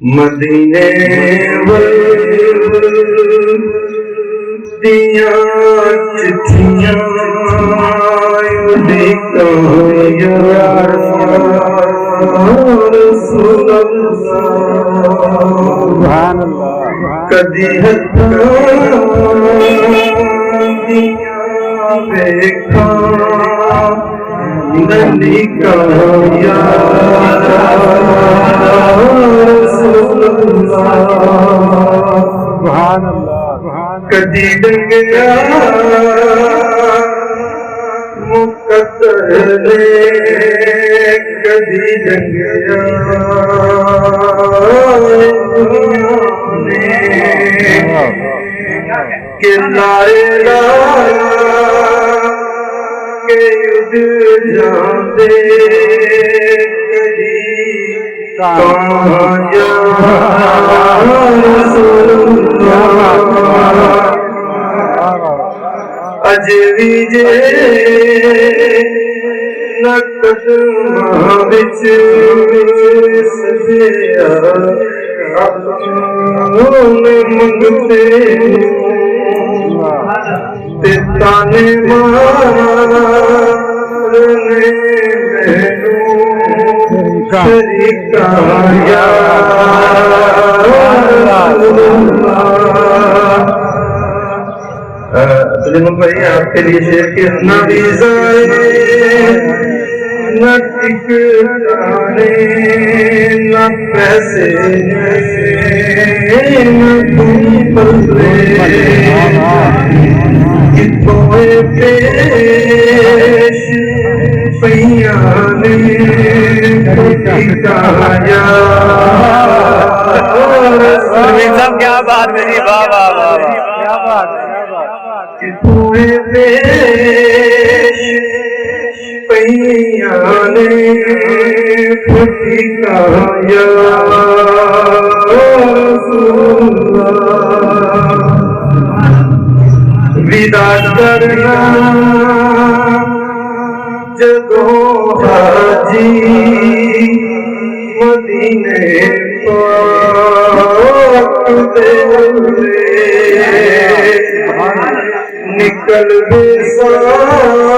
मदीने दिया चिट्ठियां कदी देखा कदी डंगया मुकद्दर ने कदी डंगया के लाएला के युद्ध जाते कदी अजवीजे नकद विच सजिया मंगते ताने मारने मैनू शरीकाया सुलेमान भाई आपके लिए शेर के न वीज़ाए न ठिकाने न पैसे न तुम बदले कितों पेश पैया ने ठिकाया। क्या बात मेरी वाह वाह वाह क्या बात पूरे पेश पैया ने ठिकाया। विदा करना जदों हाजी मदीने पाक दे निकल बेसाया।